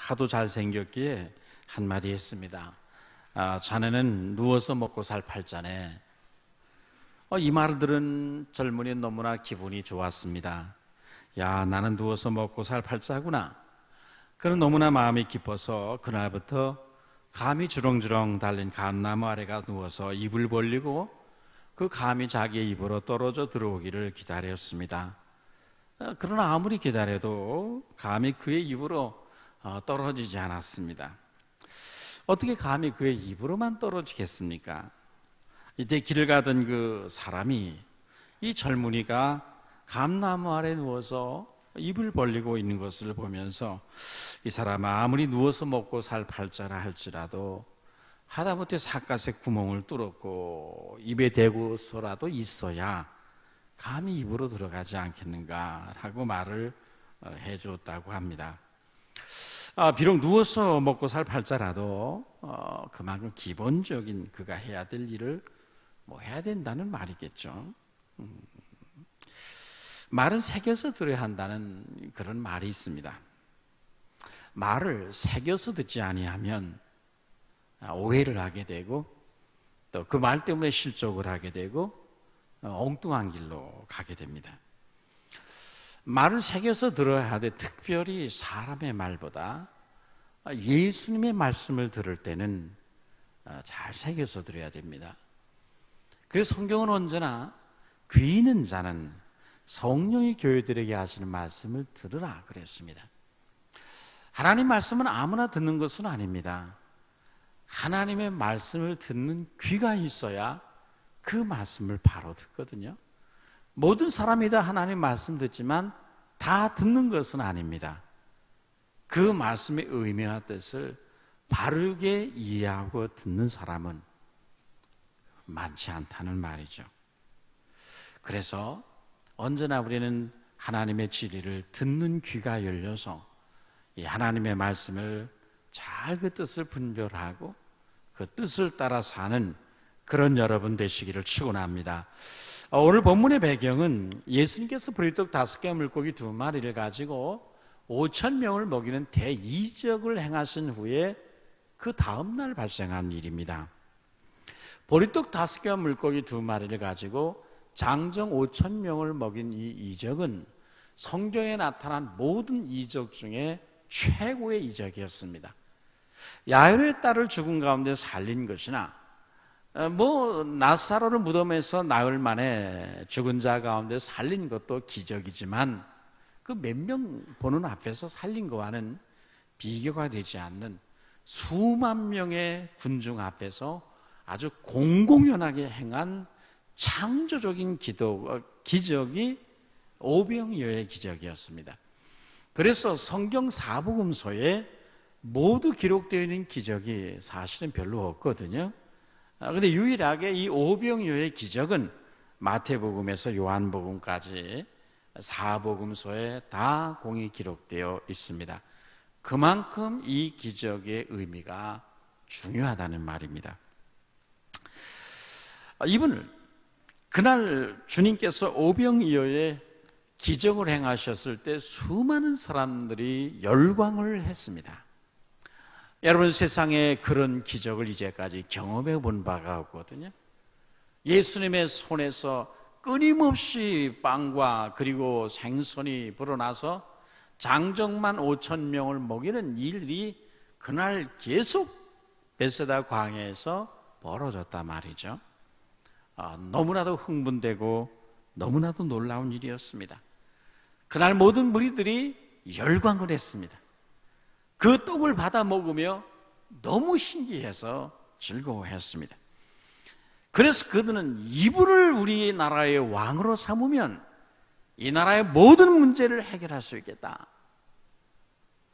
하도 잘생겼기에 한마디 했습니다. 자네는 누워서 먹고 살 팔자네. 이 말을 들은 젊은이 너무나 기분이 좋았습니다. 야, 나는 누워서 먹고 살 팔자구나. 그는 너무나 마음이 기뻐서 그날부터 감이 주렁주렁 달린 감나무 아래가 누워서 입을 벌리고 그 감이 자기의 입으로 떨어져 들어오기를 기다렸습니다. 그러나 아무리 기다려도 감이 그의 입으로 떨어지지 않았습니다. 어떻게 감이 그의 입으로만 떨어지겠습니까? 이때 길을 가던 그 사람이 이 젊은이가 감나무 아래 누워서 입을 벌리고 있는 것을 보면서 이 사람은 아무리 누워서 먹고 살 팔자라 할지라도 하다못해 삿갓에 구멍을 뚫었고 입에 대고서라도 있어야 감이 입으로 들어가지 않겠는가라고 말을 해줬다고 합니다. 비록 누워서 먹고 살 팔자라도 그만큼 기본적인 그가 해야 될 일을 해야 된다는 말이겠죠. 말은 새겨서 들어야 한다는 그런 말이 있습니다. 말을 새겨서 듣지 아니하면 오해를 하게 되고 또 그 말 때문에 실족을 하게 되고 엉뚱한 길로 가게 됩니다. 말을 새겨서 들어야 하되 특별히 사람의 말보다 예수님의 말씀을 들을 때는 잘 새겨서 들어야 됩니다. 그래서 성경은 언제나 귀 있는 자는 성령이 교회들에게 하시는 말씀을 들으라 그랬습니다. 하나님 말씀은 아무나 듣는 것은 아닙니다. 하나님의 말씀을 듣는 귀가 있어야 그 말씀을 바로 듣거든요. 모든 사람이 다 하나님 말씀 듣지만 다 듣는 것은 아닙니다. 그 말씀의 의미와 뜻을 바르게 이해하고 듣는 사람은 많지 않다는 말이죠. 그래서 언제나 우리는 하나님의 진리를 듣는 귀가 열려서 이 하나님의 말씀을 잘 그 뜻을 분별하고 그 뜻을 따라 사는 그런 여러분 되시기를 축원합니다. 오늘 본문의 배경은 예수님께서 보리떡 5개 물고기 2마리를 가지고 5,000명을 먹이는 대이적을 행하신 후에 그 다음 날 발생한 일입니다. 보리떡 5개와 물고기 2마리를 가지고 장정 5,000명을 먹인 이 이적은 성경에 나타난 모든 이적 중에 최고의 이적이었습니다. 야이로의 딸을 죽은 가운데 살린 것이나 나사로를 무덤에서 나흘 만에 죽은 자 가운데 살린 것도 기적이지만 그 몇 명 보는 앞에서 살린 것과는 비교가 되지 않는 수만 명의 군중 앞에서 아주 공공연하게 행한 창조적인 기적이 오병이어의 기적이었습니다. 그래서 성경 4복음서에 모두 기록되어 있는 기적이 사실은 별로 없거든요. 그런데 유일하게 이 오병이어의 기적은 마태복음에서 요한복음까지 4복음서에 다 공히 기록되어 있습니다. 그만큼 이 기적의 의미가 중요하다는 말입니다. 이분을 그날 주님께서 오병이어의 기적을 행하셨을 때 수많은 사람들이 열광을 했습니다. 여러분, 세상에 그런 기적을 이제까지 경험해 본 바가 없거든요. 예수님의 손에서 끊임없이 빵과 그리고 생선이 불어나서 장정만 5,000명을 먹이는 일이 그날 계속 베세다 광야에서 벌어졌단 말이죠. 너무나도 흥분되고 너무나도 놀라운 일이었습니다. 그날 모든 무리들이 열광을 했습니다. 그 떡을 받아 먹으며 너무 신기해서 즐거워했습니다. 그래서 그들은 이분을 우리나라의 왕으로 삼으면 이 나라의 모든 문제를 해결할 수 있겠다.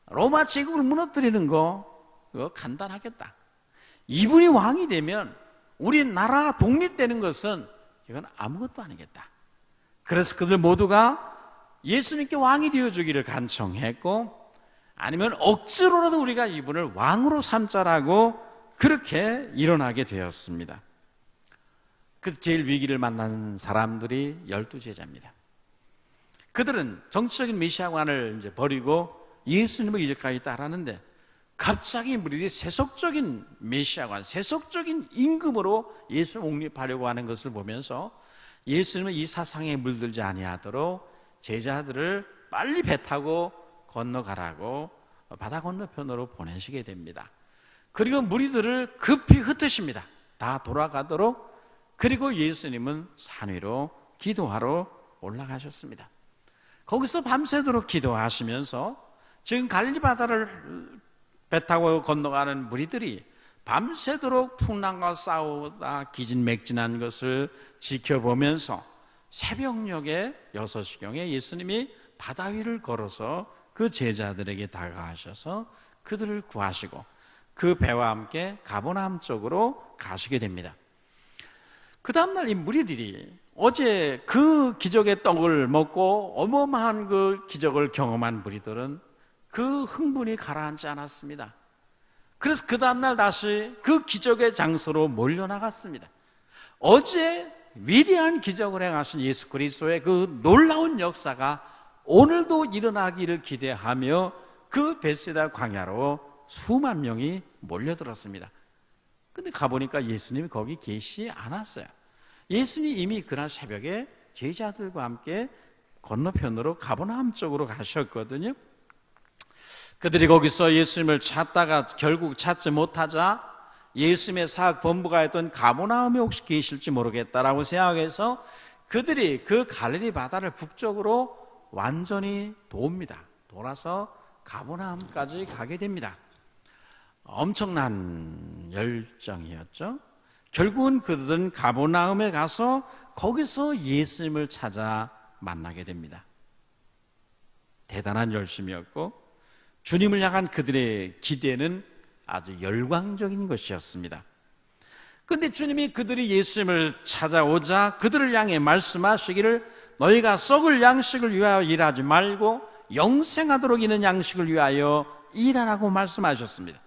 로마 제국을 무너뜨리는 그거 간단하겠다. 이분이 왕이 되면 우리나라 독립되는 것은 이건 아무것도 아니겠다. 그래서 그들 모두가 예수님께 왕이 되어주기를 간청했고, 아니면 억지로라도 우리가 이분을 왕으로 삼자라고 그렇게 일어나게 되었습니다. 그 제일 위기를 만난 사람들이 12제자입니다. 그들은 정치적인 메시아관을 이제 버리고 예수님을 이제까지 따르는데 갑자기 무리들이 세속적인 메시아관, 세속적인 임금으로 예수를 옹립하려고 하는 것을 보면서 예수님은 이 사상에 물들지 아니하도록 제자들을 빨리 배 타고 건너가라고 바다 건너편으로 보내시게 됩니다. 그리고 무리들을 급히 흩으십니다. 다 돌아가도록. 그리고 예수님은 산 위로 기도하러 올라가셨습니다. 거기서 밤새도록 기도하시면서 지금 갈릴리 바다를 배 타고 건너가는 무리들이 밤새도록 풍랑과 싸우다 기진맥진한 것을 지켜보면서 새벽녘에 6시경에 예수님이 바다 위를 걸어서 그 제자들에게 다가가셔서 그들을 구하시고 그 배와 함께 가버나움 쪽으로 가시게 됩니다. 그 다음날 이 무리들이 어제 그 기적의 떡을 먹고 어마어마한 그 기적을 경험한 무리들은 그 흥분이 가라앉지 않았습니다. 그래서 그 다음날 다시 그 기적의 장소로 몰려나갔습니다. 어제 위대한 기적을 행하신 예수 그리스도의 그 놀라운 역사가 오늘도 일어나기를 기대하며 그 베세다 광야로 수만 명이 몰려들었습니다. 근데 가보니까 예수님이 거기 계시지 않았어요. 예수님이 이미 그날 새벽에 제자들과 함께 건너편으로 가버나움 쪽으로 가셨거든요. 그들이 거기서 예수님을 찾다가 결국 찾지 못하자 예수님의 사역 본부가 있던 가버나움에 혹시 계실지 모르겠다라고 생각해서 그들이 그 갈릴리 바다를 북쪽으로 완전히 돕니다. 돌아서 가버나움까지 가게 됩니다. 엄청난 열정이었죠. 결국은 그들은 가버나움에 가서 거기서 예수님을 찾아 만나게 됩니다. 대단한 열심이었고 주님을 향한 그들의 기대는 아주 열광적인 것이었습니다. 그런데 주님이 그들이 예수님을 찾아오자 그들을 향해 말씀하시기를 너희가 썩을 양식을 위하여 일하지 말고 영생하도록 있는 양식을 위하여 일하라고 말씀하셨습니다.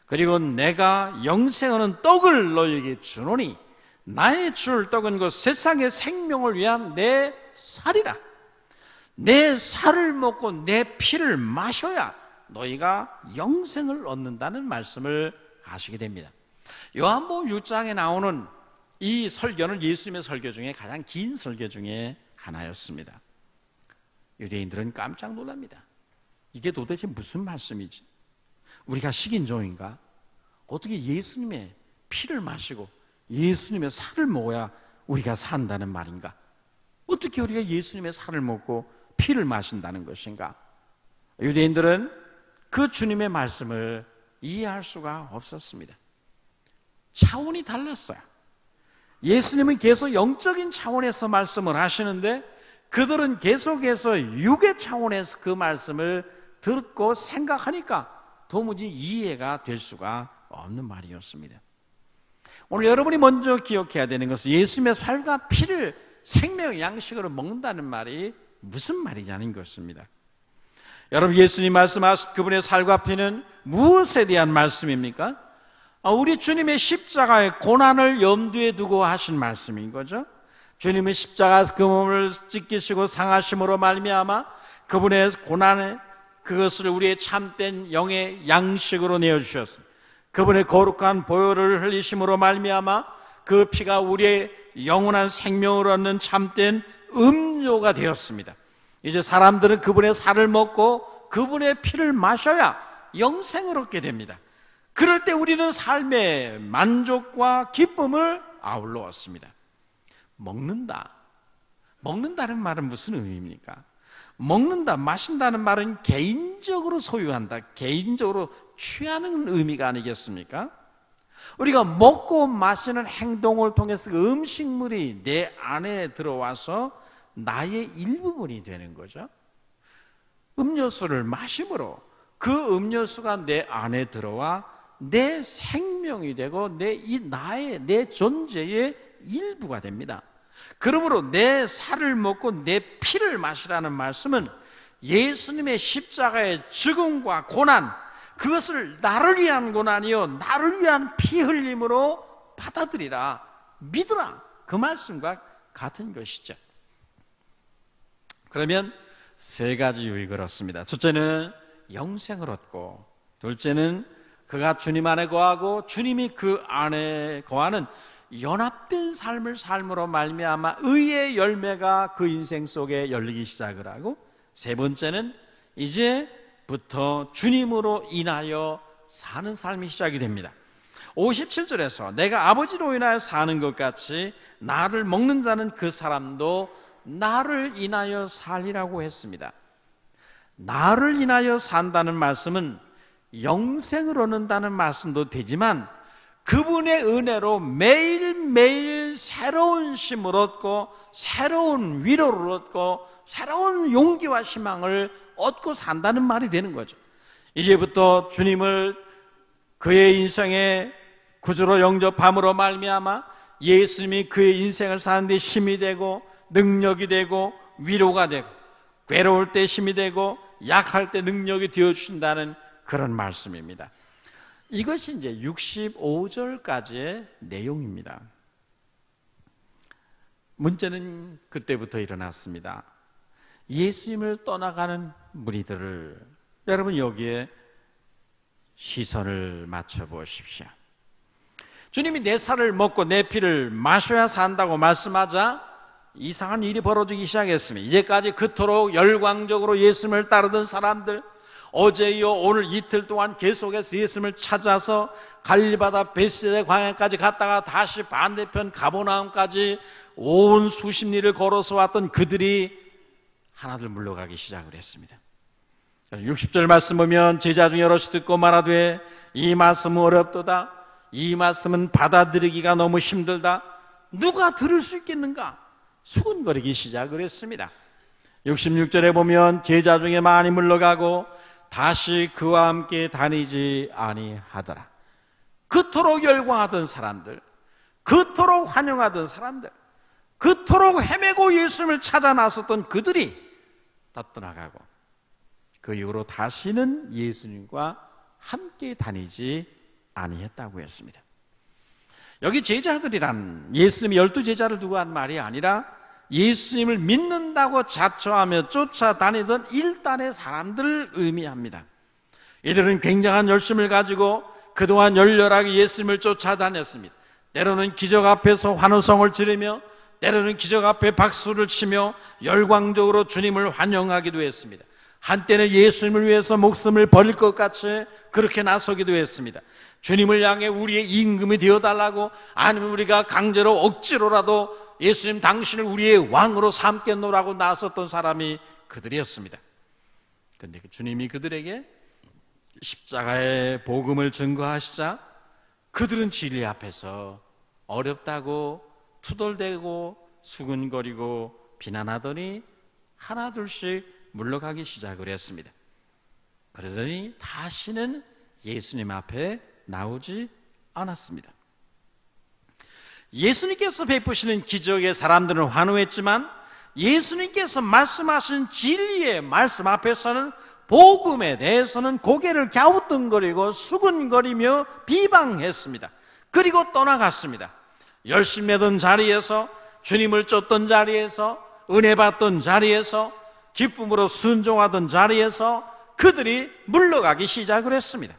그리고 내가 영생하는 떡을 너희에게 주노니 나의 줄 떡은 그 세상의 생명을 위한 내 살이라. 내 살을 먹고 내 피를 마셔야 너희가 영생을 얻는다는 말씀을 하시게 됩니다. 요한복음 6장에 나오는 이 설교는 예수님의 설교 중에 가장 긴 설교 중에 하나였습니다. 유대인들은 깜짝 놀랍니다. 이게 도대체 무슨 말씀이지? 우리가 식인종인가? 어떻게 예수님의 피를 마시고 예수님의 살을 먹어야 우리가 산다는 말인가? 어떻게 우리가 예수님의 살을 먹고 피를 마신다는 것인가? 유대인들은 그 주님의 말씀을 이해할 수가 없었습니다. 차원이 달랐어요. 예수님은 계속 영적인 차원에서 말씀을 하시는데 그들은 계속해서 육의 차원에서 그 말씀을 듣고 생각하니까 도무지 이해가 될 수가 없는 말이었습니다. 오늘 여러분이 먼저 기억해야 되는 것은 예수님의 살과 피를 생명의 양식으로 먹는다는 말이 무슨 말이냐는 것입니다. 여러분, 예수님 말씀하신 그분의 살과 피는 무엇에 대한 말씀입니까? 우리 주님의 십자가의 고난을 염두에 두고 하신 말씀인 거죠. 주님은 십자가에서 그 몸을 찢기시고 상하심으로 말미암아 그분의 고난을 그것을 우리의 참된 영의 양식으로 내어주셨습니다. 그분의 거룩한 보혈을 흘리심으로 말미암아 그 피가 우리의 영원한 생명을 얻는 참된 음료가 되었습니다. 이제 사람들은 그분의 살을 먹고 그분의 피를 마셔야 영생을 얻게 됩니다. 그럴 때 우리는 삶의 만족과 기쁨을 아울러 얻습니다. 먹는다는 말은 무슨 의미입니까? 먹는다, 마신다는 말은 개인적으로 소유한다, 개인적으로 취하는 의미가 아니겠습니까? 우리가 먹고 마시는 행동을 통해서 그 음식물이 내 안에 들어와서 나의 일부분이 되는 거죠. 음료수를 마심으로 그 음료수가 내 안에 들어와 내 생명이 되고 내 존재의 일부가 됩니다. 그러므로 내 살을 먹고 내 피를 마시라는 말씀은 예수님의 십자가의 죽음과 고난, 그것을 나를 위한 고난이요 나를 위한 피 흘림으로 받아들이라, 믿으라, 그 말씀과 같은 것이죠. 그러면 세 가지 유익을 얻습니다. 첫째는 영생을 얻고 둘째는 그가 주님 안에 거하고 주님이 그 안에 거하는 연합된 삶을 삶으로 말미암아 의의 열매가 그 인생 속에 열리기 시작을 하고, 세 번째는 이제부터 주님으로 인하여 사는 삶이 시작이 됩니다. 57절에서 내가 아버지로 인하여 사는 것 같이 나를 먹는 자는 그 사람도 나를 인하여 살리라고 했습니다. 나를 인하여 산다는 말씀은 영생을 얻는다는 말씀도 되지만, 그분의 은혜로 매일매일 새로운 힘을 얻고 새로운 위로를 얻고 새로운 용기와 희망을 얻고 산다는 말이 되는 거죠. 이제부터 주님을 그의 인생의 구주로 영접함으로 말미암아 예수님이 그의 인생을 사는 데 힘이 되고 능력이 되고 위로가 되고, 괴로울 때 힘이 되고 약할 때 능력이 되어주신다는 그런 말씀입니다. 이것이 이제 65절까지의 내용입니다. 문제는 그때부터 일어났습니다. 예수님을 떠나가는 무리들을, 여러분 여기에 시선을 맞춰 보십시오. 주님이 내 살을 먹고 내 피를 마셔야 산다고 말씀하자 이상한 일이 벌어지기 시작했습니다. 이제까지 그토록 열광적으로 예수님을 따르던 사람들, 어제 이어 오늘 이틀 동안 계속해서 예수님을 찾아서 갈릴바다 베세다 광야까지 갔다가 다시 반대편 가버나움까지 온 수십 리를 걸어서 왔던 그들이 하나둘 물러가기 시작을 했습니다. 60절 말씀 보면 제자 중에 여럿이 듣고 말하되 이 말씀은 어렵도다. 이 말씀은 받아들이기가 너무 힘들다. 누가 들을 수 있겠는가? 수군거리기 시작을 했습니다. 66절에 보면 제자 중에 많이 물러가고 다시 그와 함께 다니지 아니하더라. 그토록 열광하던 사람들, 그토록 환영하던 사람들, 그토록 헤매고 예수님을 찾아 나섰던 그들이 다 떠나가고 그 이후로 다시는 예수님과 함께 다니지 아니했다고 했습니다. 여기 제자들이란 예수님이 12제자를 두고 한 말이 아니라 예수님을 믿는다고 자처하며 쫓아다니던 일단의 사람들을 의미합니다. 이들은 굉장한 열심을 가지고 그동안 열렬하게 예수님을 쫓아다녔습니다. 때로는 기적 앞에서 환호성을 지르며, 때로는 기적 앞에 박수를 치며 열광적으로 주님을 환영하기도 했습니다. 한때는 예수님을 위해서 목숨을 버릴 것 같이 그렇게 나서기도 했습니다. 주님을 향해 우리의 임금이 되어달라고, 아니면 우리가 강제로 억지로라도 예수님 당신을 우리의 왕으로 삼겠노라고 나섰던 사람이 그들이었습니다. 그런데 주님이 그들에게 십자가의 복음을 증거하시자 그들은 진리 앞에서 어렵다고 투덜대고 수근거리고 비난하더니 하나둘씩 물러가기 시작을 했습니다. 그러더니 다시는 예수님 앞에 나오지 않았습니다. 예수님께서 베푸시는 기적에 사람들은 환호했지만 예수님께서 말씀하신 진리의 말씀 앞에서는, 복음에 대해서는 고개를 갸우뚱거리고 수근거리며 비방했습니다. 그리고 떠나갔습니다. 열심히 하던 자리에서, 주님을 쫓던 자리에서, 은혜 받던 자리에서, 기쁨으로 순종하던 자리에서 그들이 물러가기 시작을 했습니다.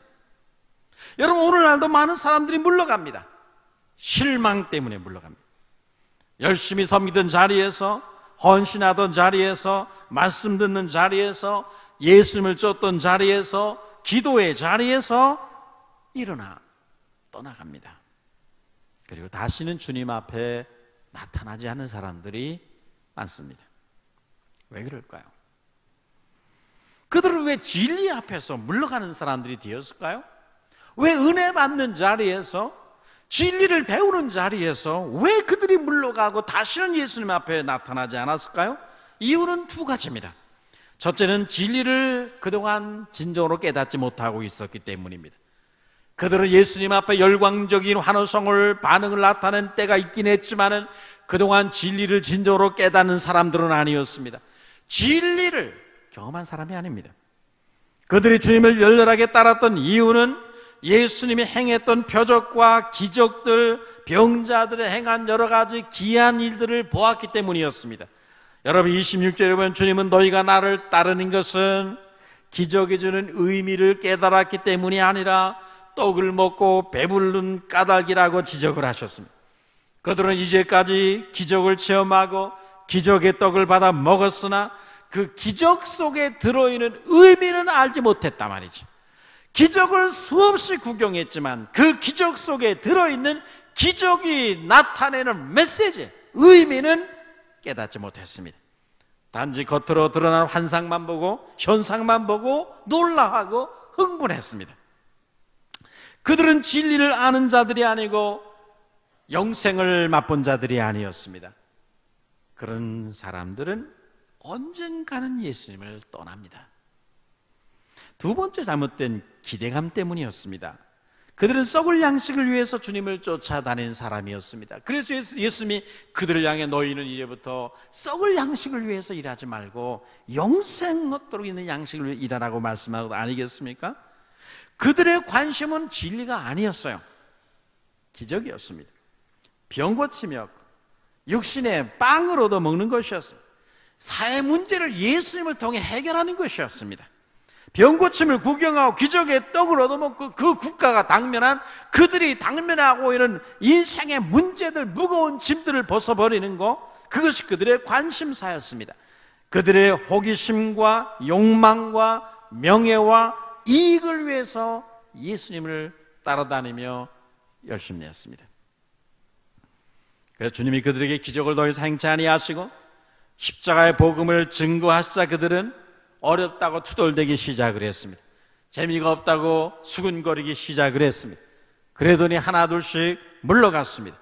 여러분, 오늘날도 많은 사람들이 물러갑니다. 실망 때문에 물러갑니다. 열심히 섬기던 자리에서, 헌신하던 자리에서, 말씀 듣는 자리에서, 예수님을 쫓던 자리에서, 기도의 자리에서 일어나 떠나갑니다. 그리고 다시는 주님 앞에 나타나지 않는 사람들이 많습니다. 왜 그럴까요? 그들은 왜 진리 앞에서 물러가는 사람들이 되었을까요? 왜 은혜 받는 자리에서, 진리를 배우는 자리에서 왜 그들이 물러가고 다시는 예수님 앞에 나타나지 않았을까요? 이유는 두 가지입니다. 첫째는 진리를 그동안 진정으로 깨닫지 못하고 있었기 때문입니다. 그들은 예수님 앞에 열광적인 환호성을, 반응을 나타낸 때가 있긴 했지만은 그동안 진리를 진정으로 깨닫는 사람들은 아니었습니다. 진리를 경험한 사람이 아닙니다. 그들이 주님을 열렬하게 따랐던 이유는 예수님이 행했던 표적과 기적들, 병자들의 행한 여러 가지 기이한 일들을 보았기 때문이었습니다. 여러분, 26절에 보면 주님은 너희가 나를 따르는 것은 기적이 주는 의미를 깨달았기 때문이 아니라 떡을 먹고 배부른 까닭이라고 지적을 하셨습니다. 그들은 이제까지 기적을 체험하고 기적의 떡을 받아 먹었으나 그 기적 속에 들어있는 의미는 알지 못했단 말이죠. 기적을 수없이 구경했지만 그 기적 속에 들어있는 기적이 나타내는 메시지, 의미는 깨닫지 못했습니다. 단지 겉으로 드러난 환상만 보고 현상만 보고 놀라하고 흥분했습니다. 그들은 진리를 아는 자들이 아니고 영생을 맛본 자들이 아니었습니다. 그런 사람들은 언젠가는 예수님을 떠납니다. 두 번째 잘못된 기대감 때문이었습니다. 그들은 썩을 양식을 위해서 주님을 쫓아다닌 사람이었습니다. 그래서 예수님이 그들을 향해 너희는 이제부터 썩을 양식을 위해서 일하지 말고 영생얻도록 있는 양식을 위해 일하라고 말씀하는 것 아니겠습니까? 그들의 관심은 진리가 아니었어요. 기적이었습니다. 병 고치며 육신의 빵을 얻어먹는 것이었습니다. 사회 문제를 예수님을 통해 해결하는 것이었습니다. 병 고침을 구경하고 기적의 떡을 얻어먹고 그 국가가 당면한, 그들이 당면하고 이런 인생의 문제들, 무거운 짐들을 벗어버리는 것, 그것이 그들의 관심사였습니다. 그들의 호기심과 욕망과 명예와 이익을 위해서 예수님을 따라다니며 열심히 했습니다. 그래서 주님이 그들에게 기적을 더 이상 행치 아니하시고 십자가의 복음을 증거하시자 그들은 어렵다고 투덜대기 시작을 했습니다. 재미가 없다고 수근거리기 시작을 했습니다. 그러더니 하나둘씩 물러갔습니다.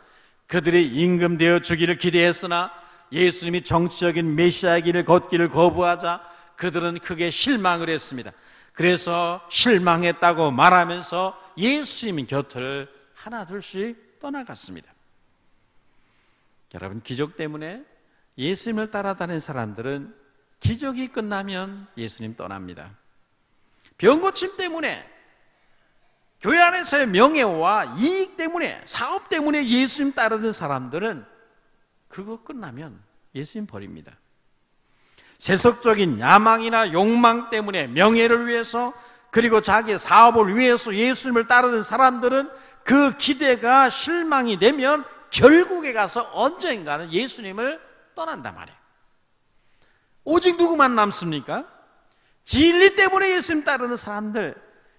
그들이 임금되어 주기를 기대했으나 예수님이 정치적인 메시아의 길을 걷기를 거부하자 그들은 크게 실망을 했습니다. 그래서 실망했다고 말하면서 예수님 곁을 하나둘씩 떠나갔습니다. 여러분, 기적 때문에 예수님을 따라다니는 사람들은 기적이 끝나면 예수님 떠납니다. 병 고침 때문에, 교회 안에서의 명예와 이익 때문에, 사업 때문에 예수님 따르는 사람들은 그거 끝나면 예수님 버립니다. 세속적인 야망이나 욕망 때문에 명예를 위해서, 그리고 자기의 사업을 위해서 예수님을 따르는 사람들은 그 기대가 실망이 되면 결국에 가서 언젠가는 예수님을 떠난단 말이에요. 오직 누구만 남습니까? 진리 때문에 예수님 따르는 사람들,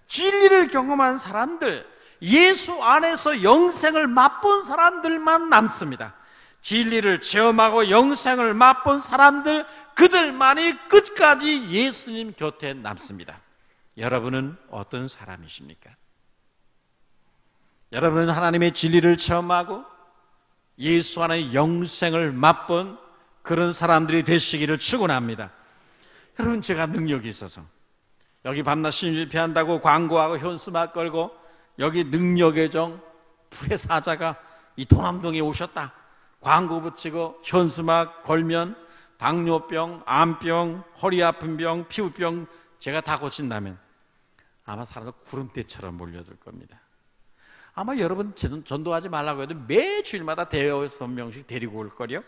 진리를 경험한 사람들, 예수 안에서 영생을 맛본 사람들만 남습니다. 진리를 체험하고 영생을 맛본 사람들, 그들만이 끝까지 예수님 곁에 남습니다. 여러분은 어떤 사람이십니까? 여러분은 하나님의 진리를 체험하고 예수 안의 영생을 맛본 그런 사람들이 되시기를 축원합니다. 여러분, 제가 능력이 있어서 여기 밤낮 신실패한다고 광고하고 현수막 걸고 여기 능력의 정 불의 사자가 이 도남동에 오셨다 광고 붙이고 현수막 걸면 당뇨병, 암병, 허리 아픈 병, 피부병 제가 다 고친다면 아마 사람들 구름대처럼 몰려들 겁니다. 아마 여러분 전도하지 말라고 해도 매주일마다 대여섯 명씩 데리고 올 거요.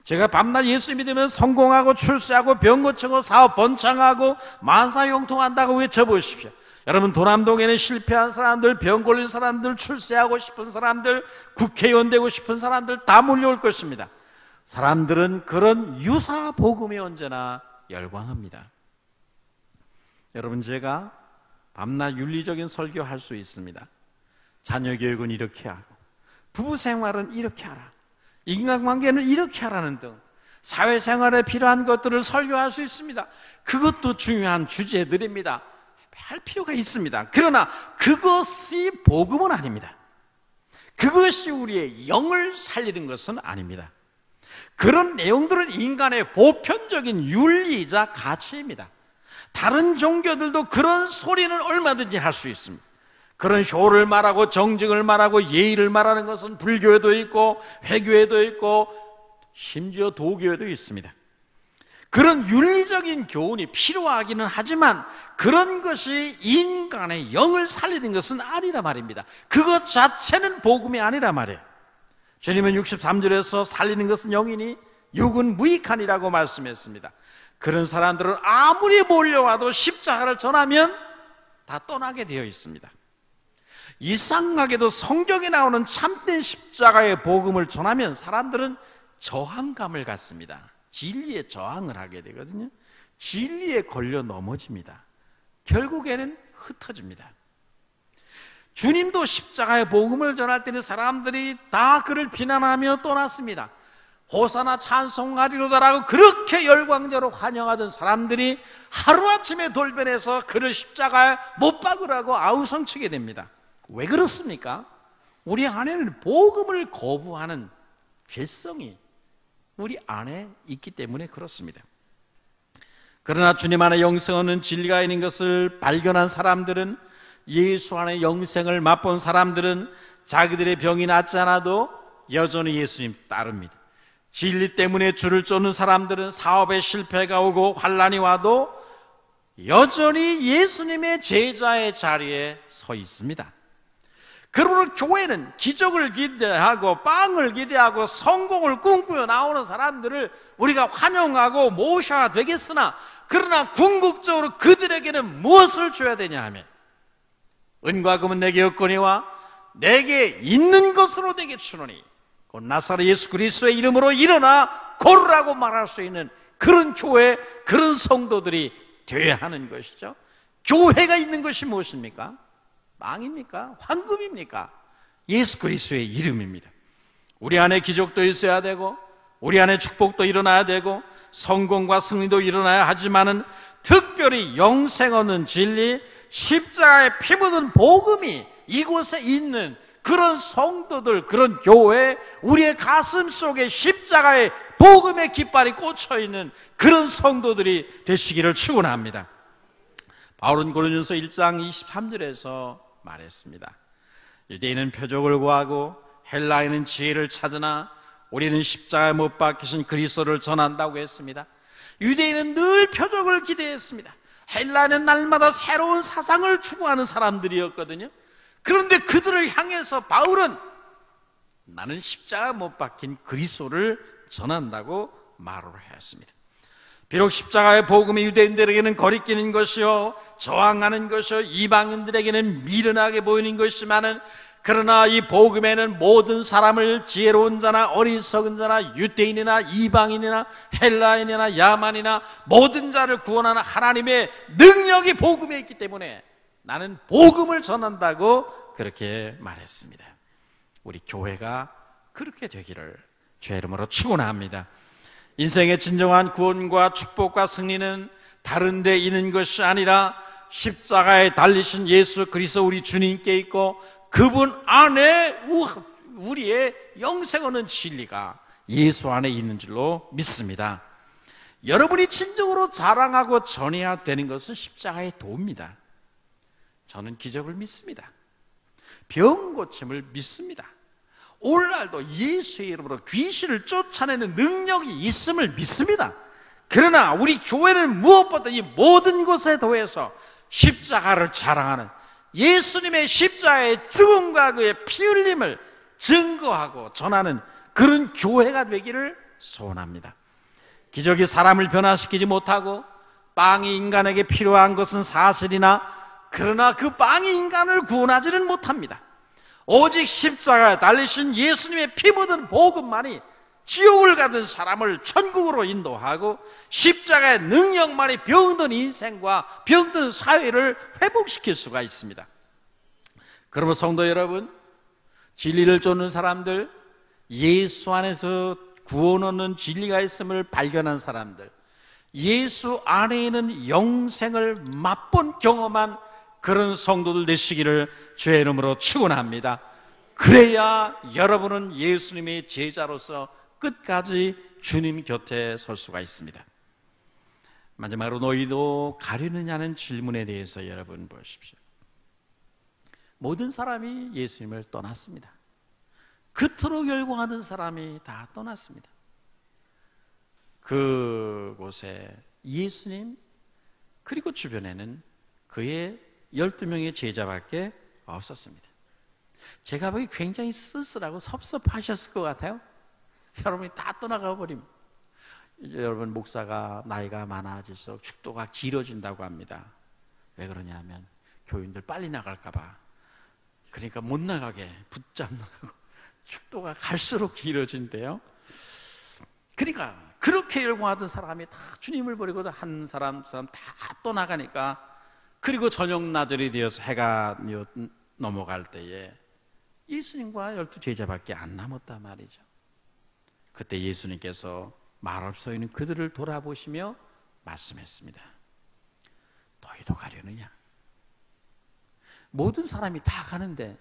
제가 밤낮 예수 믿으면 성공하고 출세하고 병 고치고 사업 번창하고 만사형통한다고 외쳐보십시오. 여러분, 도남동에는 실패한 사람들, 병 걸린 사람들, 출세하고 싶은 사람들, 국회의원 되고 싶은 사람들 다 몰려올 것입니다. 사람들은 그런 유사 복음에 언제나 열광합니다. 여러분, 제가 밤낮 윤리적인 설교할 수 있습니다. 자녀 교육은 이렇게 하고 부부 생활은 이렇게 하라, 인간관계는 이렇게 하라는 등 사회생활에 필요한 것들을 설교할 수 있습니다. 그것도 중요한 주제들입니다. 할 필요가 있습니다. 그러나 그것이 복음은 아닙니다. 그것이 우리의 영을 살리는 것은 아닙니다. 그런 내용들은 인간의 보편적인 윤리이자 가치입니다. 다른 종교들도 그런 소리는 얼마든지 할 수 있습니다. 그런 효를 말하고 정직을 말하고 예의를 말하는 것은 불교에도 있고 회교에도 있고 심지어 도교에도 있습니다. 그런 윤리적인 교훈이 필요하기는 하지만 그런 것이 인간의 영을 살리는 것은 아니라 말입니다. 그것 자체는 복음이 아니라 말이에요. 주님은 63절에서 살리는 것은 영이니 육은 무익하니라고 말씀했습니다. 그런 사람들은 아무리 몰려와도 십자가를 전하면 다 떠나게 되어 있습니다. 이상하게도 성경에 나오는 참된 십자가의 복음을 전하면 사람들은 저항감을 갖습니다. 진리에 저항을 하게 되거든요. 진리에 걸려 넘어집니다. 결국에는 흩어집니다. 주님도 십자가의 복음을 전할 때는 사람들이 다 그를 비난하며 떠났습니다. 호사나 찬송하리로다라고 그렇게 열광적으로 환영하던 사람들이 하루아침에 돌변해서 그를 십자가에 못 박으라고 아우성치게 됩니다. 왜 그렇습니까? 우리 안에는 복음을 거부하는 죄성이 우리 안에 있기 때문에 그렇습니다. 그러나 주님 안에 영생 없는 진리가 있는 것을 발견한 사람들은, 예수 안에 영생을 맛본 사람들은 자기들의 병이 낫지 않아도 여전히 예수님 따릅니다. 진리 때문에 주를 쫓는 사람들은 사업에 실패가 오고 환난이 와도 여전히 예수님의 제자의 자리에 서 있습니다. 그러므로 교회는 기적을 기대하고 빵을 기대하고 성공을 꿈꾸며 나오는 사람들을 우리가 환영하고 모셔야 되겠으나, 그러나 궁극적으로 그들에게는 무엇을 줘야 되냐 하면, 은과 금은 내게 없거니와 내게 있는 것으로 내게 주노니 곧 나사렛 예수 그리스도의 이름으로 일어나 걸으라고 말할 수 있는 그런 교회, 그런 성도들이 되어야 하는 것이죠. 교회가 있는 것이 무엇입니까? 빵입니까? 황금입니까? 예수 그리스도의 이름입니다. 우리 안에 기적도 있어야 되고, 우리 안에 축복도 일어나야 되고, 성공과 승리도 일어나야 하지만은 특별히 영생 얻는 진리, 십자가에 피 묻은 복음이 이곳에 있는 그런 성도들, 그런 교회, 우리의 가슴 속에 십자가의 복음의 깃발이 꽂혀 있는 그런 성도들이 되시기를 축원합니다. 바울은 고린도전서 1장 23절에서 말했습니다. 유대인은 표적을 구하고 헬라인은 지혜를 찾으나 우리는 십자가에 못 박히신 그리스도를 전한다고 했습니다. 유대인은 늘 표적을 기대했습니다. 헬라인은 날마다 새로운 사상을 추구하는 사람들이었거든요. 그런데 그들을 향해서 바울은 나는 십자가에 못 박힌 그리스도를 전한다고 말을 했습니다. 비록 십자가의 복음이 유대인들에게는 거리끼는 것이요, 저항하는 것이요, 이방인들에게는 미련하게 보이는 것이지만은, 그러나 이 복음에는 모든 사람을 지혜로운 자나 어리석은 자나 유대인이나 이방인이나 헬라인이나 야만이나 모든 자를 구원하는 하나님의 능력이 복음에 있기 때문에 나는 복음을 전한다고 그렇게 말했습니다. 우리 교회가 그렇게 되기를 주의 이름으로 축원합니다. 인생의 진정한 구원과 축복과 승리는 다른 데 있는 것이 아니라 십자가에 달리신 예수 그리스도 우리 주님께 있고, 그분 안에 우리의 영생 얻는 진리가 예수 안에 있는 줄로 믿습니다. 여러분이 진정으로 자랑하고 전해야 되는 것은 십자가의 도입니다. 저는 기적을 믿습니다. 병 고침을 믿습니다. 오늘날도 예수의 이름으로 귀신을 쫓아내는 능력이 있음을 믿습니다. 그러나 우리 교회는 무엇보다 이 모든 것에 더해서 십자가를 자랑하는, 예수님의 십자가의 죽음과 그의 피 흘림을 증거하고 전하는 그런 교회가 되기를 소원합니다. 기적이 사람을 변화시키지 못하고 빵이 인간에게 필요한 것은 사실이나, 그러나 그 빵이 인간을 구원하지는 못합니다. 오직 십자가에 달리신 예수님의 피 묻은 복음만이 지옥을 가던 사람을 천국으로 인도하고, 십자가의 능력만이 병든 인생과 병든 사회를 회복시킬 수가 있습니다. 그러므로 성도 여러분, 진리를 쫓는 사람들, 예수 안에서 구원 얻는 진리가 있음을 발견한 사람들, 예수 안에 있는 영생을 맛본 경험한 그런 성도들 되시기를 주의 이름으로 축원합니다. 그래야 여러분은 예수님의 제자로서 끝까지 주님 곁에 설 수가 있습니다. 마지막으로 너희도 가려느냐는 질문에 대해서 여러분 보십시오. 모든 사람이 예수님을 떠났습니다. 그토록 열광하던 사람이 다 떠났습니다. 그곳에 예수님 그리고 주변에는 그의 12명의 제자밖에 없었습니다. 제가 보기 굉장히 쓸쓸하고 섭섭하셨을 것 같아요. 여러분이 다 떠나가 버리면 이제 여러분, 목사가 나이가 많아질수록 축도가 길어진다고 합니다. 왜 그러냐면 교인들 빨리 나갈까 봐. 그러니까 못 나가게 붙잡느라고 축도가 갈수록 길어진대요. 그러니까 그렇게 열공하던 사람이 다 주님을 버리고 한 사람 다 떠나가니까, 그리고 저녁 나절이 되어서 해가 넘어갈 때에 예수님과 12 제자밖에 안 남았단 말이죠. 그때 예수님께서 말없이 서 있는 그들을 돌아보시며 말씀했습니다. 너희도 가려느냐? 모든 사람이 다 가는데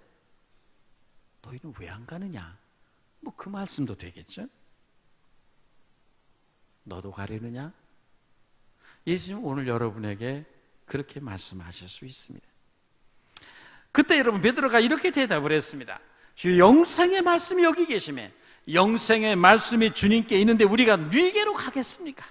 너희는 왜 안 가느냐? 뭐 그 말씀도 되겠죠? 너도 가려느냐? 예수님 오늘 여러분에게 그렇게 말씀하실 수 있습니다. 그때 여러분, 베드로가 이렇게 대답을 했습니다. 주 영생의 말씀이 여기 계시매, 영생의 말씀이 주님께 있는데 우리가 누구에게로 가겠습니까?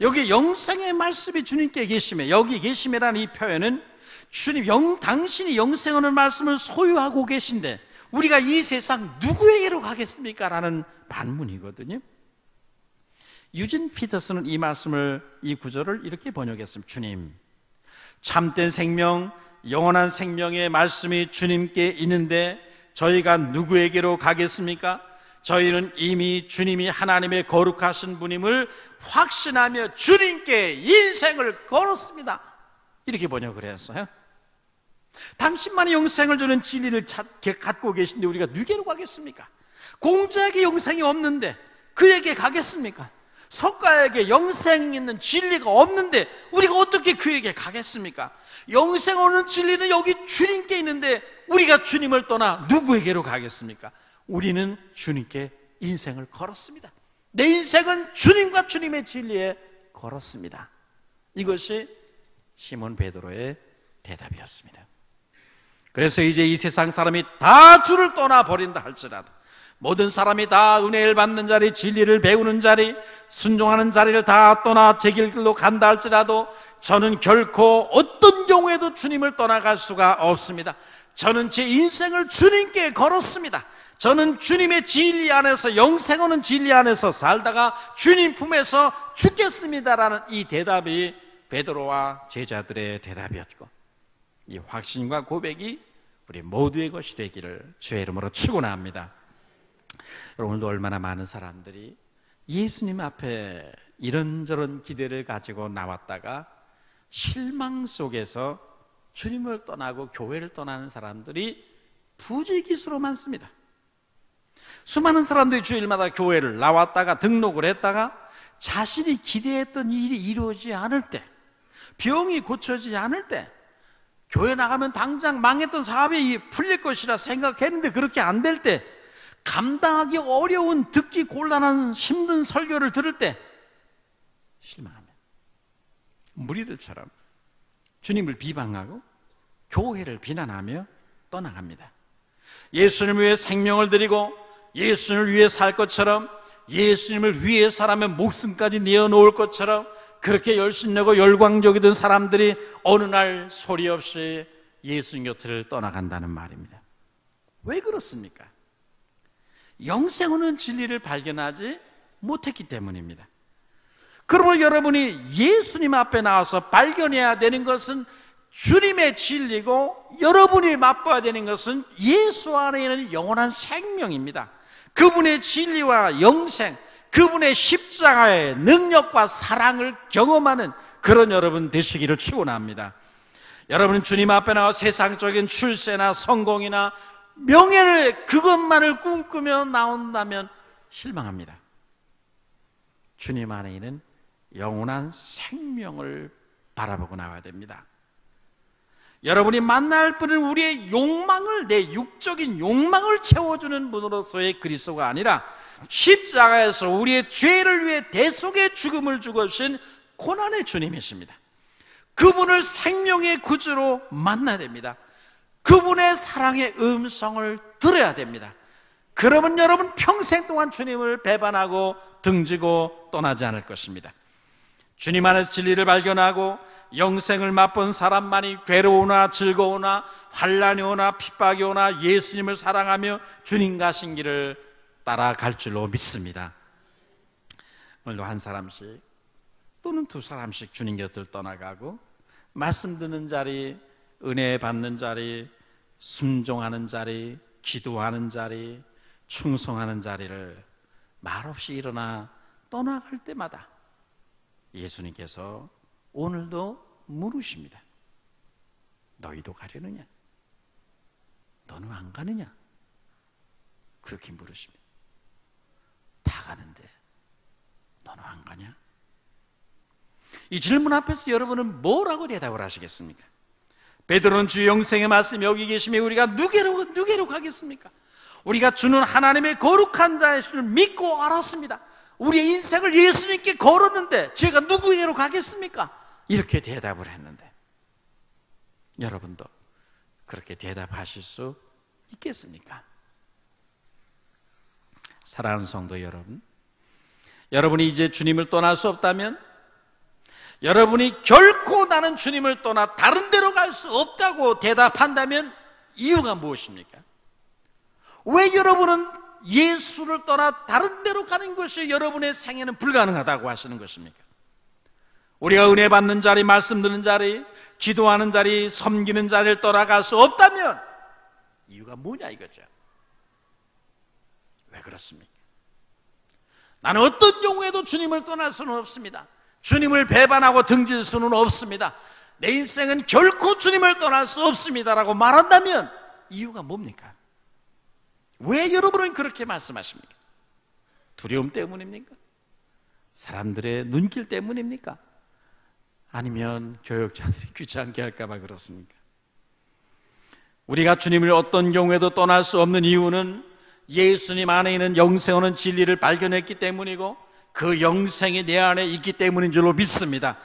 여기 영생의 말씀이 주님께 계시매, 여기 계시매라는 이 표현은 주님, 당신이 영생하는 말씀을 소유하고 계신데 우리가 이 세상 누구에게로 가겠습니까? 라는 반문이거든요. 유진 피터스는 이 말씀을, 이 구절을 이렇게 번역했습니다. 주님, 참된 생명, 영원한 생명의 말씀이 주님께 있는데 저희가 누구에게로 가겠습니까? 저희는 이미 주님이 하나님의 거룩하신 분임을 확신하며 주님께 인생을 걸었습니다. 이렇게 번역을 했어요. 당신만이 영생을 주는 진리를 갖고 계신데 우리가 누구에게로 가겠습니까? 공자에게 영생이 없는데 그에게 가겠습니까? 석가에게 영생 있는 진리가 없는데 우리가 어떻게 그에게 가겠습니까? 영생 없는 진리는 여기 주님께 있는데 우리가 주님을 떠나 누구에게로 가겠습니까? 우리는 주님께 인생을 걸었습니다. 내 인생은 주님과 주님의 진리에 걸었습니다. 이것이 시몬 베드로의 대답이었습니다. 그래서 이제 이 세상 사람이 다 주를 떠나버린다 할지라도, 모든 사람이 다 은혜를 받는 자리, 진리를 배우는 자리, 순종하는 자리를 다 떠나 제 길로 간다 할지라도 저는 결코 어떤 경우에도 주님을 떠나갈 수가 없습니다. 저는 제 인생을 주님께 걸었습니다. 저는 주님의 진리 안에서, 영생하는 진리 안에서 살다가 주님 품에서 죽겠습니다라는 이 대답이 베드로와 제자들의 대답이었고, 이 확신과 고백이 우리 모두의 것이 되기를 주의 이름으로 축원합니다. 오늘도 얼마나 많은 사람들이 예수님 앞에 이런저런 기대를 가지고 나왔다가 실망 속에서 주님을 떠나고 교회를 떠나는 사람들이 부지기수로 많습니다. 수많은 사람들이 주일마다 교회를 나왔다가 등록을 했다가 자신이 기대했던 일이 이루어지지 않을 때, 병이 고쳐지지 않을 때, 교회 나가면 당장 망했던 사업이 풀릴 것이라 생각했는데 그렇게 안 될 때, 감당하기 어려운, 듣기 곤란한 힘든 설교를 들을 때 실망합니다. 무리들처럼 주님을 비방하고 교회를 비난하며 떠나갑니다. 예수님을 위해 생명을 드리고 예수님을 위해 살 것처럼, 예수님을 위해서라면 목숨까지 내어놓을 것처럼 그렇게 열심내고 열광적이던 사람들이 어느 날 소리 없이 예수님 곁을 떠나간다는 말입니다. 왜 그렇습니까? 영생하는 진리를 발견하지 못했기 때문입니다. 그러므로 여러분이 예수님 앞에 나와서 발견해야 되는 것은 주님의 진리고, 여러분이 맛봐야 되는 것은 예수 안에 있는 영원한 생명입니다. 그분의 진리와 영생, 그분의 십자가의 능력과 사랑을 경험하는 그런 여러분 되시기를 축원합니다. 여러분은 주님 앞에 나와 세상적인 출세나 성공이나 명예를, 그것만을 꿈꾸며 나온다면 실망합니다. 주님 안에 있는 영원한 생명을 바라보고 나와야 됩니다. 여러분이 만날 분은 우리의 욕망을, 내 육적인 욕망을 채워주는 분으로서의 그리스도가 아니라 십자가에서 우리의 죄를 위해 대속의 죽음을 죽으신 고난의 주님이십니다. 그분을 생명의 구주로 만나야 됩니다. 그분의 사랑의 음성을 들어야 됩니다. 그러면 여러분 평생 동안 주님을 배반하고 등지고 떠나지 않을 것입니다. 주님 안에서 진리를 발견하고 영생을 맛본 사람만이 괴로우나 즐거우나 환난이 오나 핍박이 오나 예수님을 사랑하며 주님 가신 길을 따라갈 줄로 믿습니다. 오늘도 한 사람씩 또는 두 사람씩 주님 곁을 떠나가고 말씀 듣는 자리, 은혜 받는 자리, 순종하는 자리, 기도하는 자리, 충성하는 자리를 말없이 일어나 떠나갈 때마다 예수님께서 오늘도 물으십니다. 너희도 가려느냐? 너는 안 가느냐? 그렇게 물으십니다. 다 가는데 너는 안 가냐? 이 질문 앞에서 여러분은 뭐라고 대답을 하시겠습니까? 베드로는 주 영생의 말씀 여기 계시면 우리가 누구로 가겠습니까? 우리가 주는 하나님의 거룩한 자의 수를 믿고 알았습니다. 우리의 인생을 예수님께 걸었는데 죄가 누구에게로 가겠습니까? 이렇게 대답을 했는데 여러분도 그렇게 대답하실 수 있겠습니까? 사랑하는 성도 여러분, 여러분이 이제 주님을 떠날 수 없다면, 여러분이 결코 나는 주님을 떠나 다른 데로 갈 수 없다고 대답한다면 이유가 무엇입니까? 왜 여러분은 예수를 떠나 다른 데로 가는 것이 여러분의 생애는 불가능하다고 하시는 것입니까? 우리가 은혜 받는 자리, 말씀 듣는 자리, 기도하는 자리, 섬기는 자리를 떠나갈 수 없다면 이유가 뭐냐 이거죠. 왜 그렇습니까? 나는 어떤 경우에도 주님을 떠날 수는 없습니다. 주님을 배반하고 등질 수는 없습니다. 내 인생은 결코 주님을 떠날 수 없습니다라고 말한다면 이유가 뭡니까? 왜 여러분은 그렇게 말씀하십니까? 두려움 때문입니까? 사람들의 눈길 때문입니까? 아니면 교역자들이 귀찮게 할까봐 그렇습니까? 우리가 주님을 어떤 경우에도 떠날 수 없는 이유는 예수님 안에 있는 영생하는 진리를 발견했기 때문이고 그 영생이 내 안에 있기 때문인 줄로 믿습니다.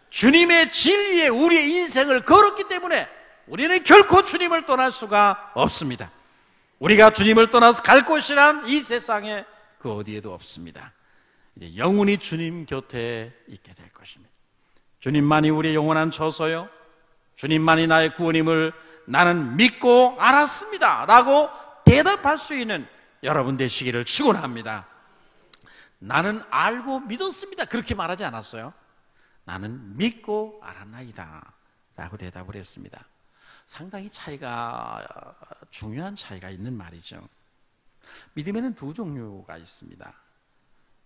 주님의 진리에 우리의 인생을 걸었기 때문에 우리는 결코 주님을 떠날 수가 없습니다. 우리가 주님을 떠나서 갈 곳이란 이 세상에 그 어디에도 없습니다. 이제 영원히 주님 곁에 있게 될 것입니다. 주님만이 우리의 영원한 처소요, 주님만이 나의 구원임을 나는 믿고 알았습니다 라고 대답할 수 있는 여러분 되시기를 축원합니다. 나는 알고 믿었습니다 그렇게 말하지 않았어요. 나는 믿고 알았나이다 라고 대답을 했습니다. 상당히 중요한 차이가 있는 말이죠. 믿음에는 두 종류가 있습니다.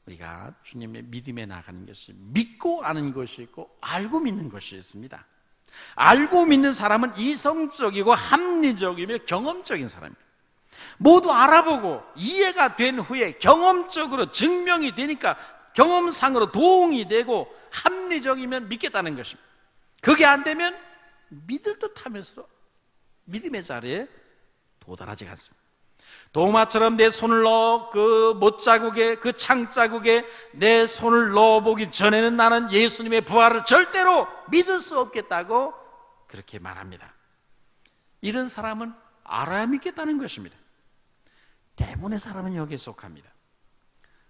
우리가 주님의 믿음에 나가는 것이 믿고 아는 것이 있고 알고 믿는 것이 있습니다. 알고 믿는 사람은 이성적이고 합리적이며 경험적인 사람입니다. 모두 알아보고 이해가 된 후에 경험적으로 증명이 되니까 경험상으로 도움이 되고 합리적이면 믿겠다는 것입니다. 그게 안 되면 믿을 듯 하면서 믿음의 자리에 도달하지 않습니다. 도마처럼 내 손을 넣어 그 못자국에, 그 창자국에 내 손을 넣어보기 전에는 나는 예수님의 부활을 절대로 믿을 수 없겠다고 그렇게 말합니다. 이런 사람은 알아야 믿겠다는 것입니다. 대부분의 사람은 여기에 속합니다.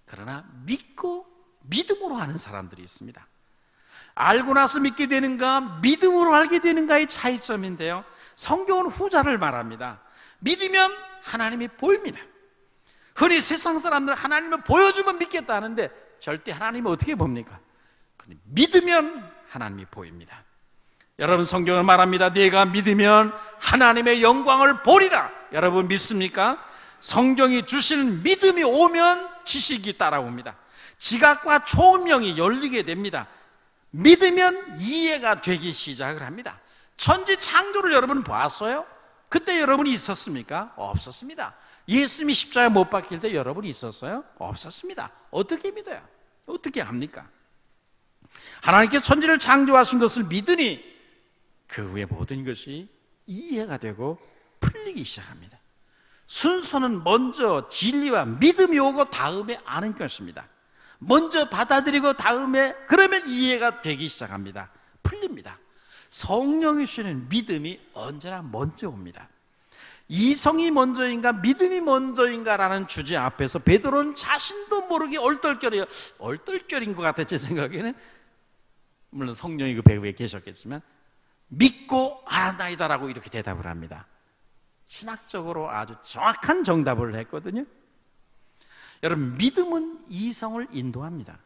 그러나 믿고 믿음으로 하는 사람들이 있습니다. 알고 나서 믿게 되는가, 믿음으로 알게 되는가의 차이점인데요, 성경은 후자를 말합니다. 믿으면 하나님이 보입니다. 흔히 세상 사람들은 하나님을 보여주면 믿겠다 하는데 절대 하나님은 어떻게 봅니까? 근데 믿으면 하나님이 보입니다. 여러분, 성경은 말합니다. 네가 믿으면 하나님의 영광을 보리라. 여러분 믿습니까? 성경이 주시는 믿음이 오면 지식이 따라옵니다. 지각과 초명이 열리게 됩니다. 믿으면 이해가 되기 시작을 합니다. 천지 창조를 여러분 봤어요? 그때 여러분이 있었습니까? 없었습니다. 예수님이 십자가에 못 박힐 때 여러분이 있었어요? 없었습니다. 어떻게 믿어요? 어떻게 합니까? 하나님께서 천지를 창조하신 것을 믿으니 그 후에 모든 것이 이해가 되고 풀리기 시작합니다. 순서는 먼저 진리와 믿음이 오고 다음에 아는 것입니다. 먼저 받아들이고 다음에 그러면 이해가 되기 시작합니다. 풀립니다. 성령이 주시는 믿음이 언제나 먼저 옵니다. 이성이 먼저인가 믿음이 먼저인가라는 주제 앞에서 베드로는 자신도 모르게 얼떨결인 것 같아. 제 생각에는 물론 성령이 그 배후에 계셨겠지만 믿고 알았나이다라고 이렇게 대답을 합니다. 신학적으로 아주 정확한 정답을 했거든요. 여러분, 믿음은 이성을 인도합니다.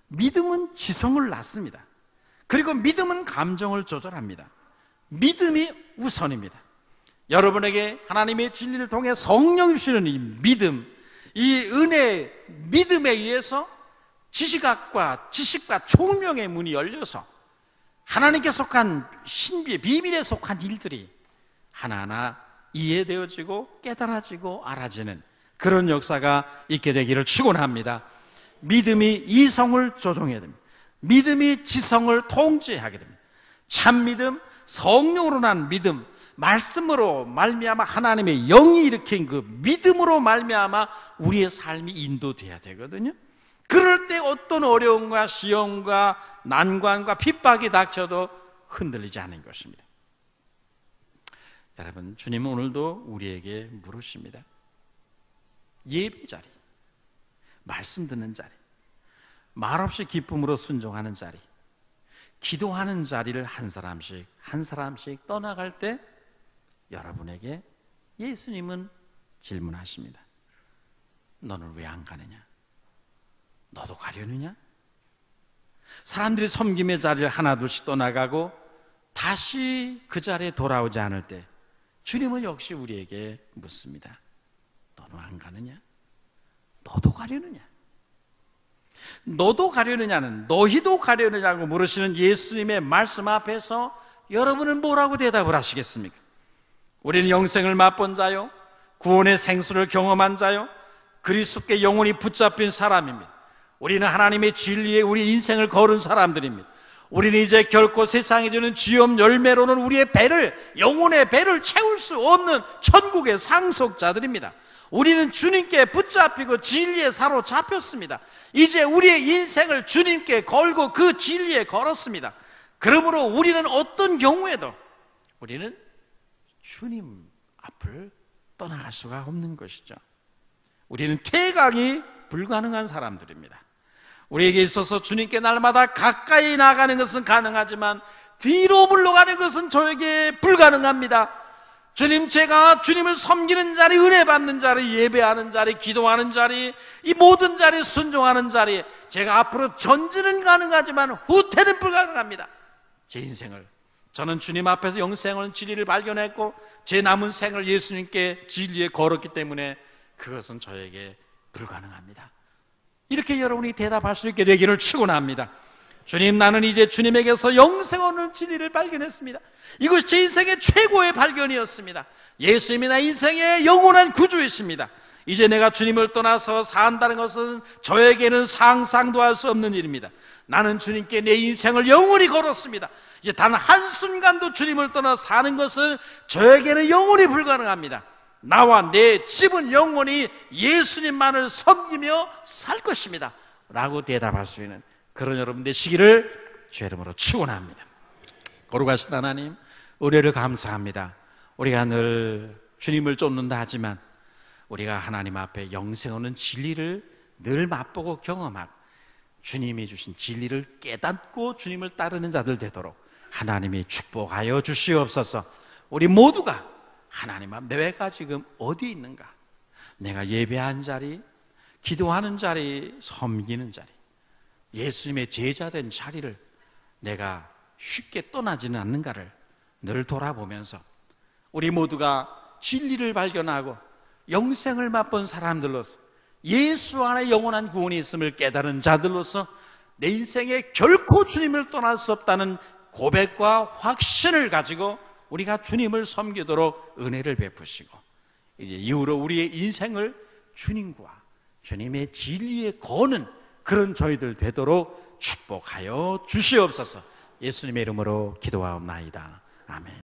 믿음은 지성을 낳습니다. 그리고 믿음은 감정을 조절합니다. 믿음이 우선입니다. 여러분에게 하나님의 진리를 통해 성령 주시는 이 믿음, 이 은혜, 믿음에 의해서 지식과 총명의 문이 열려서 하나님께 속한 신비의 비밀에 속한 일들이 하나하나 이해되어지고 깨달아지고 알아지는 그런 역사가 있게 되기를 축원합니다. 믿음이 이성을 조종해야 됩니다. 믿음이 지성을 통제하게 됩니다. 참 믿음, 성령으로 난 믿음, 말씀으로 말미암아 하나님의 영이 일으킨 그 믿음으로 말미암아 우리의 삶이 인도돼야 되거든요. 그럴 때 어떤 어려움과 시험과 난관과 핍박이 닥쳐도 흔들리지 않은 것입니다. 여러분, 주님은 오늘도 우리에게 물으십니다. 예배 자리, 말씀 듣는 자리, 말없이 기쁨으로 순종하는 자리, 기도하는 자리를 한 사람씩 떠나갈 때 여러분에게 예수님은 질문하십니다. 너는 왜 안 가느냐? 너도 가려느냐? 사람들이 섬김의 자리를 하나둘씩 떠나가고 다시 그 자리에 돌아오지 않을 때 주님은 역시 우리에게 묻습니다. 너는 안 가느냐? 너도 가려느냐? 너도 가려느냐는 너희도 가려느냐고 물으시는 예수님의 말씀 앞에서 여러분은 뭐라고 대답을 하시겠습니까? 우리는 영생을 맛본 자요, 구원의 생수를 경험한 자요, 그리스도께 영원히 붙잡힌 사람입니다. 우리는 하나님의 진리에 우리 인생을 걸은 사람들입니다. 우리는 이제 결코 세상에 주는 쥐염 열매로는 우리의 배를, 영혼의 배를 채울 수 없는 천국의 상속자들입니다. 우리는 주님께 붙잡히고 진리에 사로잡혔습니다. 이제 우리의 인생을 주님께 걸고 그 진리에 걸었습니다. 그러므로 우리는 어떤 경우에도 우리는 주님 앞을 떠나갈 수가 없는 것이죠. 우리는 퇴각이 불가능한 사람들입니다. 우리에게 있어서 주님께 날마다 가까이 나가는 것은 가능하지만 뒤로 물러가는 것은 저에게 불가능합니다. 주님, 제가 주님을 섬기는 자리, 은혜 받는 자리, 예배하는 자리, 기도하는 자리, 이 모든 자리에 순종하는 자리에 제가 앞으로 전진은 가능하지만 후퇴는 불가능합니다. 제 인생을, 저는 주님 앞에서 영생을 진리를 발견했고 제 남은 생을 예수님께 진리에 걸었기 때문에 그것은 저에게 불가능합니다. 이렇게 여러분이 대답할 수 있게 되기를 축원합니다. 주님, 나는 이제 주님에게서 영생 얻는 진리를 발견했습니다. 이것이 제 인생의 최고의 발견이었습니다. 예수님이 나 인생의 영원한 구주이십니다. 이제 내가 주님을 떠나서 산다는 것은 저에게는 상상도 할 수 없는 일입니다. 나는 주님께 내 인생을 영원히 걸었습니다. 이제 단 한순간도 주님을 떠나 사는 것은 저에게는 영원히 불가능합니다. 나와 내 집은 영원히 예수님만을 섬기며 살 것입니다 라고 대답할 수 있는 그런 여러분 되시기를 주 이름으로 축원합니다. 거룩하신 하나님, 은혜를 감사합니다. 우리가 늘 주님을 쫓는다 하지만 우리가 하나님 앞에 영생 없는 진리를 늘 맛보고 경험하고 주님이 주신 진리를 깨닫고 주님을 따르는 자들 되도록 하나님이 축복하여 주시옵소서. 우리 모두가 하나님 앞, 내가 지금 어디 있는가? 내가 예배한 자리, 기도하는 자리, 섬기는 자리, 예수님의 제자된 자리를 내가 쉽게 떠나지는 않는가를 늘 돌아보면서 우리 모두가 진리를 발견하고 영생을 맛본 사람들로서 예수 안에 영원한 구원이 있음을 깨달은 자들로서 내 인생에 결코 주님을 떠날 수 없다는 고백과 확신을 가지고 우리가 주님을 섬기도록 은혜를 베푸시고 이제 이후로 우리의 인생을 주님과 주님의 진리에 거는 그런 저희들 되도록 축복하여 주시옵소서. 예수님의 이름으로 기도하옵나이다. 아멘.